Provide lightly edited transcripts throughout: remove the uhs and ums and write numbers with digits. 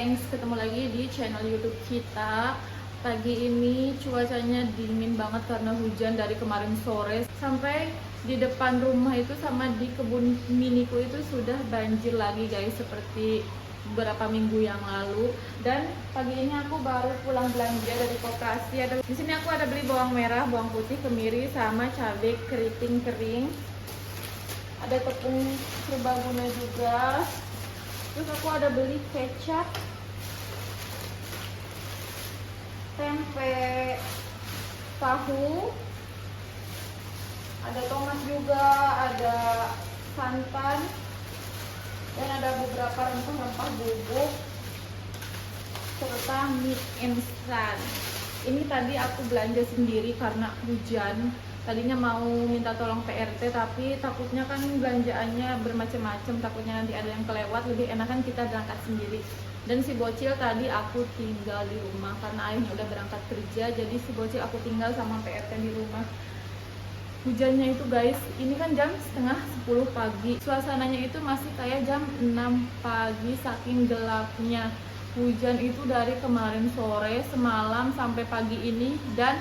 gengs, ketemu lagi di channel YouTube kita. Pagi ini cuacanya dingin banget karena hujan dari kemarin sore. Sampai di depan rumah itu sama di kebun miniku itu sudah banjir lagi guys, seperti beberapa minggu yang lalu. Dan pagi ini aku baru pulang belanja dari koperasi. Di sini aku ada beli bawang merah, bawang putih, kemiri, sama cabai keriting kering. Ada tepung serbaguna juga. Terus aku ada beli kecap, tempe, tahu, ada tomat juga, ada santan, dan ada beberapa rempah-rempah bubuk serta mie instan. Ini tadi aku belanja sendiri karena hujan. Tadinya mau minta tolong PRT, tapi takutnya kan belanjaannya bermacam-macam, takutnya nanti ada yang kelewat, lebih enakan kita berangkat sendiri. Dan si bocil tadi aku tinggal di rumah karena ayahnya udah berangkat kerja, jadi si bocil aku tinggal sama PRT di rumah. Hujannya itu guys, ini kan jam setengah 10 pagi, suasananya itu masih kayak jam 6 pagi saking gelapnya. Hujan itu dari kemarin sore, semalam sampai pagi ini, dan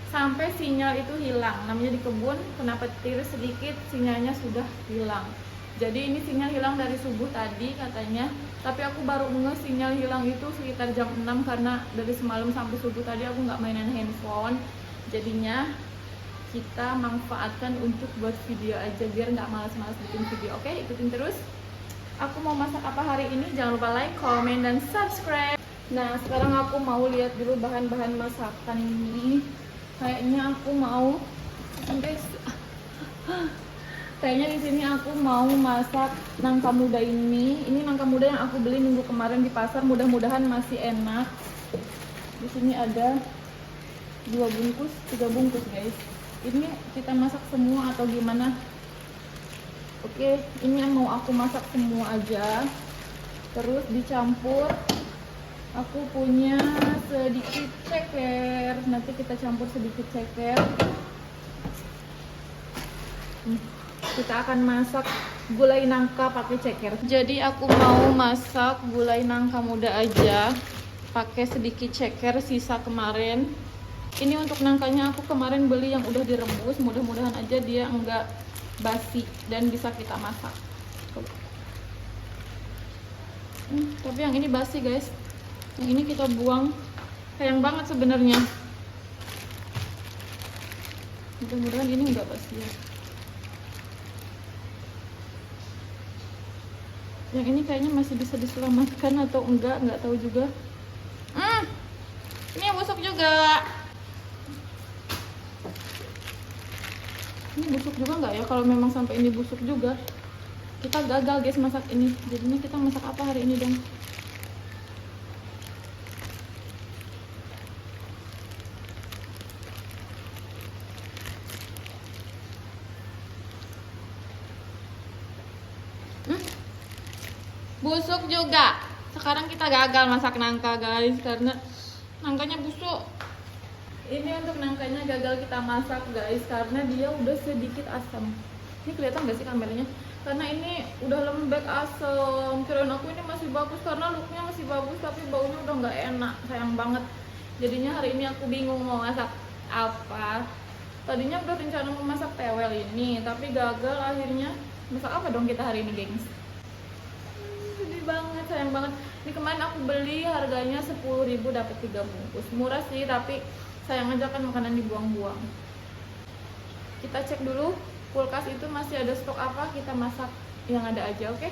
sampai sinyal itu hilang. Namanya di kebun, kena petir sedikit sinyalnya sudah hilang. Jadi ini sinyal hilang dari subuh tadi katanya, tapi aku baru ngeh sinyal hilang itu sekitar jam 6 karena dari semalam sampai subuh tadi aku nggak mainan handphone. Jadinya kita manfaatkan untuk buat video aja biar nggak malas-malas bikin video. Oke, ikutin terus. Aku mau masak apa hari ini? Jangan lupa like, comment, dan subscribe. Nah, sekarang aku mau lihat dulu bahan-bahan masakan ini. Kayaknya aku mau, guys, kayaknya di sini aku mau masak nangka muda ini. Ini nangka muda yang aku beli minggu kemarin di pasar. Mudah-mudahan masih enak. Di sini ada 2 bungkus, 3 bungkus guys. Ini kita masak semua atau gimana? Oke, ini yang mau aku masak semua aja. Terus dicampur. Aku punya sedikit ceker, nanti kita campur sedikit ceker. Kita akan masak gulai nangka pakai ceker. Jadi aku mau masak gulai nangka muda aja pakai sedikit ceker sisa kemarin. Ini untuk nangkanya aku kemarin beli yang udah direbus, mudah-mudahan aja dia enggak basi dan bisa kita masak. Tapi yang ini basi guys. Yang ini kita buang, sayang banget sebenarnya. Mudah-mudahan ini enggak basi ya. Yang ini kayaknya masih bisa diselamatkan atau enggak tahu juga. Ini busuk juga. Ini busuk juga enggak ya? Kalau memang sampai ini busuk juga, kita gagal guys masak ini. Jadinya kita masak apa hari ini dong? Busuk juga. Sekarang kita gagal masak nangka guys karena nangkanya busuk. Ini untuk nangkanya gagal kita masak guys karena dia udah sedikit asam. Ini kelihatan gak sih kameranya? Karena ini udah lembek asam. Kirain aku ini masih bagus karena looknya masih bagus, tapi baunya udah nggak enak. Sayang banget. Jadinya hari ini aku bingung mau masak apa. Tadinya udah rencana mau masak tewel ini, tapi gagal akhirnya. Masak apa dong kita hari ini gengs? Sedih banget, sayang banget. Ini kemarin aku beli harganya 10.000 dapat 3 bungkus. Murah sih, tapi sayang aja kan makanan dibuang-buang. Kita cek dulu kulkas itu masih ada stok apa, kita masak yang ada aja, oke?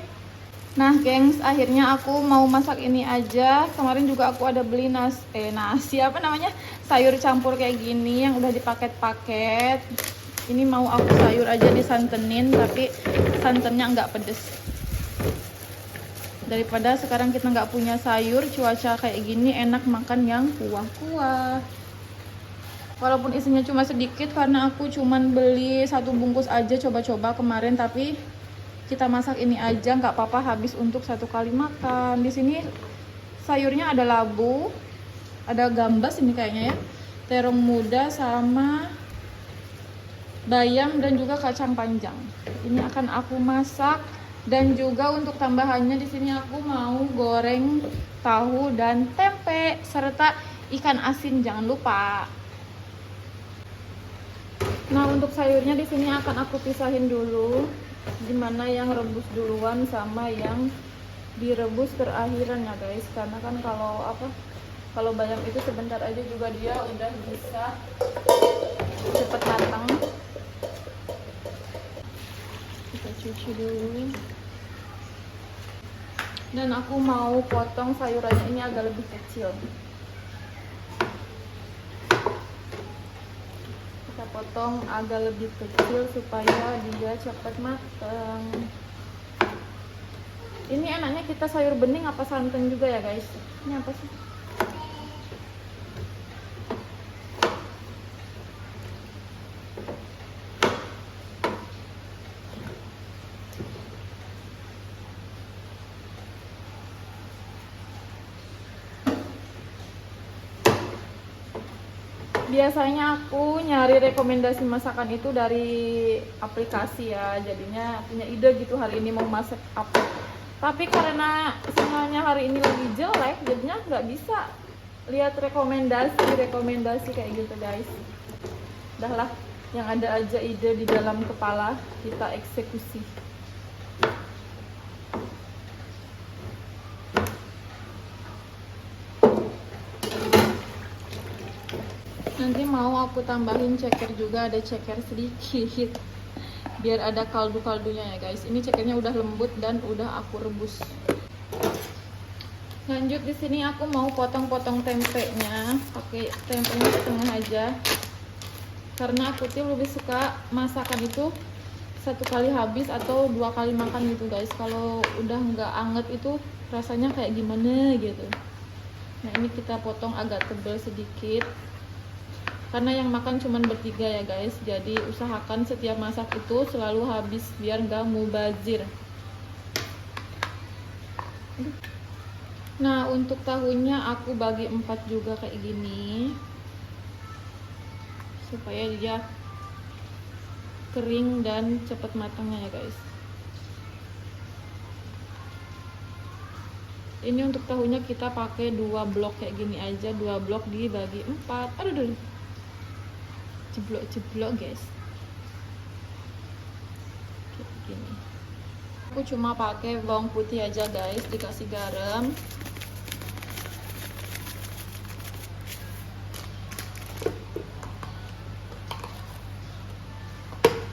Nah gengs, akhirnya aku mau masak ini aja. Kemarin juga aku ada beli nasi apa namanya, sayur campur kayak gini yang udah dipaket-paket. Ini mau aku sayur aja disantenin, tapi santannya nggak pedes. Daripada sekarang kita nggak punya sayur, cuaca kayak gini enak makan yang kuah-kuah. Walaupun isinya cuma sedikit karena aku cuman beli 1 bungkus aja coba-coba kemarin, tapi kita masak ini aja nggak apa-apa, habis untuk 1 kali makan. Di sini sayurnya ada labu, ada gambas ini kayaknya ya, terong muda sama bayam dan juga kacang panjang. Ini akan aku masak Dan juga untuk tambahannya di sini aku mau goreng tahu dan tempe serta ikan asin, jangan lupa. Nah, untuk sayurnya di sini akan aku pisahin dulu, dimana yang rebus duluan sama yang direbus terakhiran ya guys. Karena kan kalau bayam itu sebentar aja juga dia udah bisa cepet matang. Kita cuci dulu. Dan aku mau potong sayurannya ini agak lebih kecil. Kita potong agak lebih kecil supaya dia cepat matang. Ini enaknya kita sayur bening apa santan juga ya guys? Ini apa sih? Biasanya aku nyari rekomendasi masakan itu dari aplikasi ya, jadinya punya ide gitu hari ini mau masak apa. Tapi karena sinyalnya hari ini lagi jelek, jadinya nggak bisa lihat rekomendasi kayak gitu guys. Udahlah, yang ada aja ide di dalam kepala, kita eksekusi. Nanti mau aku tambahin ceker juga, ada ceker sedikit biar ada kaldu-kaldunya ya guys. Ini cekernya udah lembut dan udah aku rebus. Lanjut di sini aku mau potong-potong tempenya, pakai tempenya setengah aja. Karena aku tuh lebih suka masakan itu 1 kali habis atau 2 kali makan gitu guys. Kalau udah nggak anget itu rasanya kayak gimana gitu. Nah, ini kita potong agak tebal sedikit. Karena yang makan cuman bertiga ya guys, jadi usahakan setiap masak itu selalu habis biar nggak mubazir. Nah, untuk tahunya aku bagi 4 juga kayak gini supaya dia kering dan cepat matangnya ya guys. Ini untuk tahunya kita pakai 2 blok kayak gini aja, 2 blok dibagi 4. Aduh, jeblok guys. Kayak gini. Aku cuma pakai bawang putih aja guys, dikasih garam.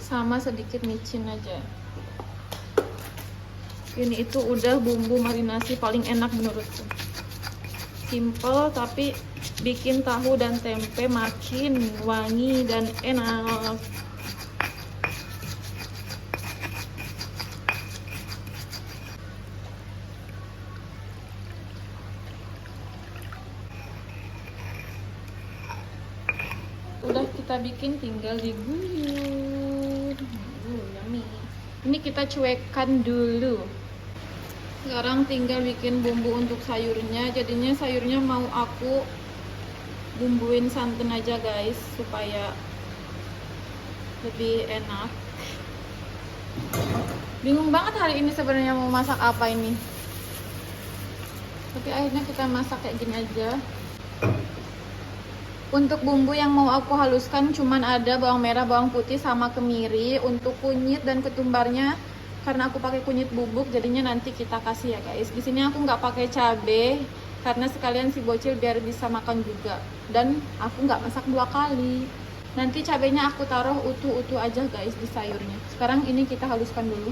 Sama sedikit micin aja. Ini itu udah bumbu marinasi paling enak menurutku. Simple tapi bikin tahu dan tempe makin wangi dan enak. Udah kita bikin, tinggal diguyur. Yummy. Ini kita cuekkan dulu. Sekarang tinggal bikin bumbu untuk sayurnya. Jadinya sayurnya mau aku bumbuin santan aja guys supaya lebih enak. Bingung banget hari ini sebenarnya mau masak apa ini, tapi akhirnya kita masak kayak gini aja. Untuk bumbu yang mau aku haluskan cuman ada bawang merah, bawang putih sama kemiri. Untuk kunyit dan ketumbarnya karena aku pakai kunyit bubuk, jadinya nanti kita kasih ya guys. Di sini aku nggak pakai cabe karena sekalian si bocil biar bisa makan juga. Dan aku nggak masak 2 kali. Nanti cabenya aku taruh utuh-utuh aja guys di sayurnya. Sekarang ini kita haluskan dulu.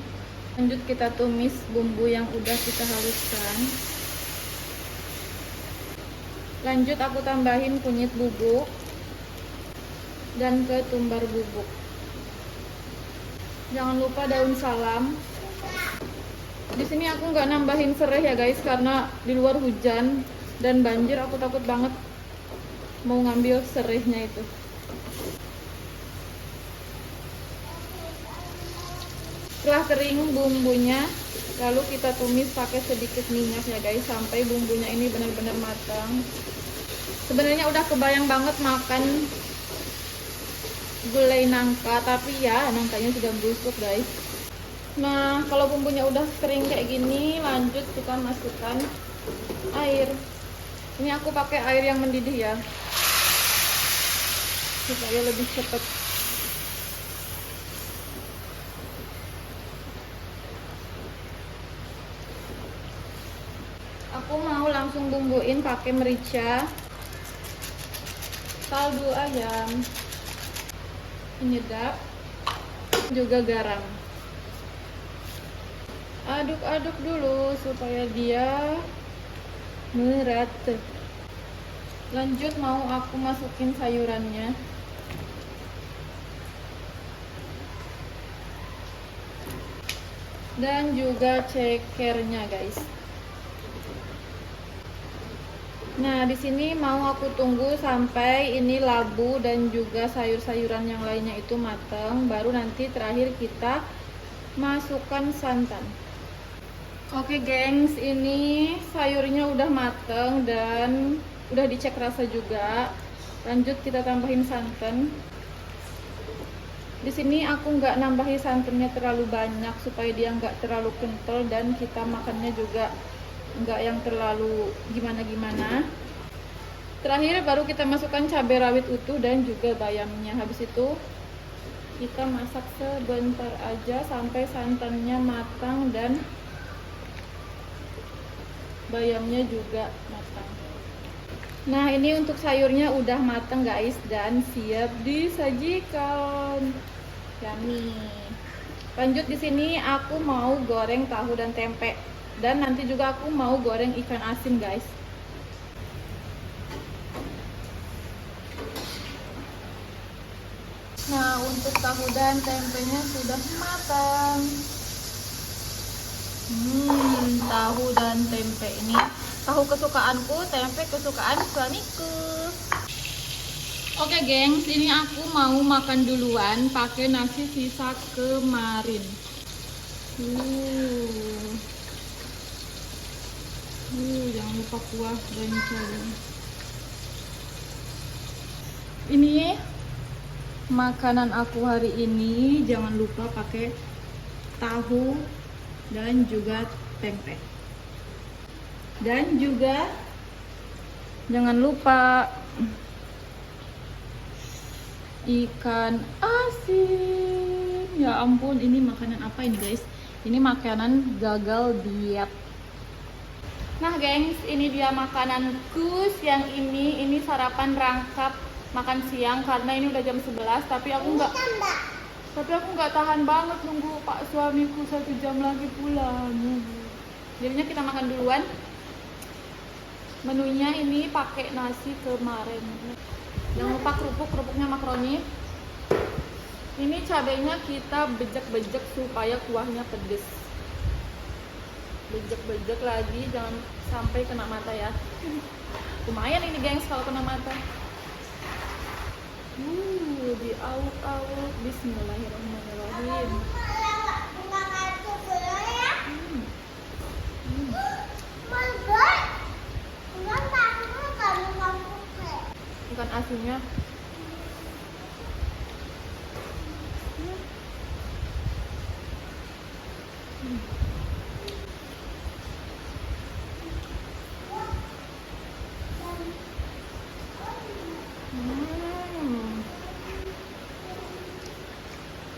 Lanjut kita tumis bumbu yang udah kita haluskan. Lanjut aku tambahin kunyit bubuk dan ketumbar bubuk. Jangan lupa daun salam. Di sini aku nggak nambahin serai ya guys karena di luar hujan dan banjir. Aku takut banget mau ngambil serainya itu. Setelah kering bumbunya, lalu kita tumis pakai sedikit minyak ya guys sampai bumbunya ini benar-benar matang. Sebenarnya udah kebayang banget makan gulai nangka, tapi ya nangkanya sudah busuk guys. Nah, kalau bumbunya udah kering kayak gini, lanjut kita masukkan air. Ini aku pakai air yang mendidih ya, supaya lebih cepat. Aku mau langsung bumbuin pakai merica, kaldu ayam, penyedap, juga garam. Aduk-aduk dulu supaya dia merata. Lanjut mau aku masukin sayurannya. Dan juga cekernya, guys. Nah, di sini mau aku tunggu sampai ini labu dan juga sayur-sayuran yang lainnya itu matang, baru nanti terakhir kita masukkan santan. Oke, gengs, ini sayurnya udah matang dan udah dicek rasa juga. Lanjut kita tambahin santan. Di sini aku nggak nambahin santannya terlalu banyak supaya dia nggak terlalu kental dan kita makannya juga nggak yang terlalu gimana-gimana. Terakhir baru kita masukkan cabai rawit utuh dan juga bayamnya. Habis itu kita masak sebentar aja sampai santannya matang dan bayamnya juga matang. Nah, ini untuk sayurnya udah matang, guys, dan siap disajikan. Yummy. Lanjut di sini aku mau goreng tahu dan tempe. Dan nanti juga aku mau goreng ikan asin, guys. Nah, untuk tahu dan tempenya sudah matang. Tahu dan tempe ini. Tahu kesukaanku, tempe kesukaan suamiku. Oke, gengs, ini aku mau makan duluan pakai nasi sisa kemarin. Jangan lupa kuah dan cabai. Ini makanan aku hari ini, jangan lupa pakai tahu dan juga tempe. Dan juga jangan lupa ikan asin. Ya ampun, ini makanan apa ini, guys? Ini makanan gagal diet. Nah, gengs, ini dia makananku siang ini. Ini sarapan rangkap makan siang karena ini udah jam 11, tapi aku nggak tahan banget nunggu pak suamiku 1 jam lagi pulang. Jadinya kita makan duluan. Menunya ini pakai nasi kemarin. Jangan lupa kerupuknya makaroni. Ini cabenya kita bejek-bejek supaya kuahnya pedes. Bejek-bejek lagi, jangan sampai kena mata ya. Lumayan ini, gengs, kalau kena mata. Diauk-auk. Bismillahirrahmanirrahim. Ikan asinnya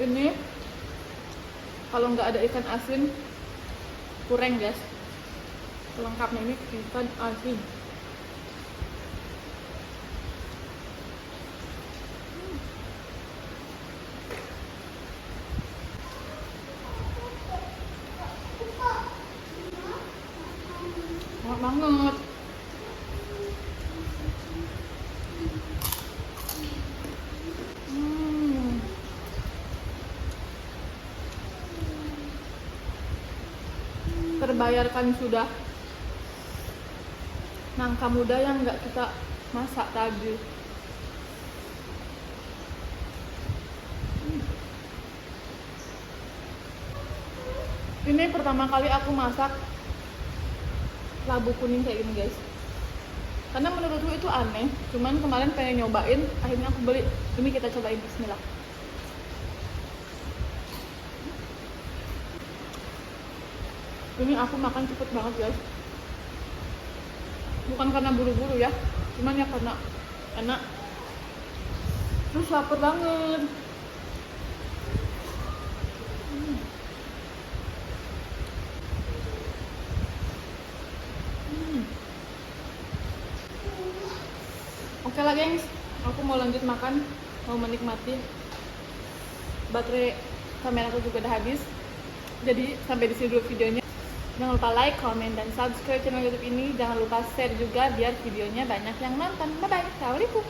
ini kalau nggak ada ikan asin kurang, guys. Pelengkapnya ini ikan asin. Enak banget. Terbayarkan sudah nangka muda yang nggak kita masak tadi. Ini pertama kali aku masak labu kuning kayak gini, guys. Karena menurutku itu aneh, cuman kemarin pengen nyobain, akhirnya aku beli. Ini kita cobain, bismillah. Ini aku makan cepet banget guys, bukan karena buru-buru ya, cuman ya karena enak, terus lapar banget. Oke lah gengs, aku mau lanjut makan, mau menikmati. Baterai kameraku juga udah habis. Jadi sampai di sini dulu videonya. Jangan lupa like, comment, dan subscribe channel YouTube ini. Jangan lupa share juga biar videonya banyak yang nonton. Bye bye. Assalamualaikum.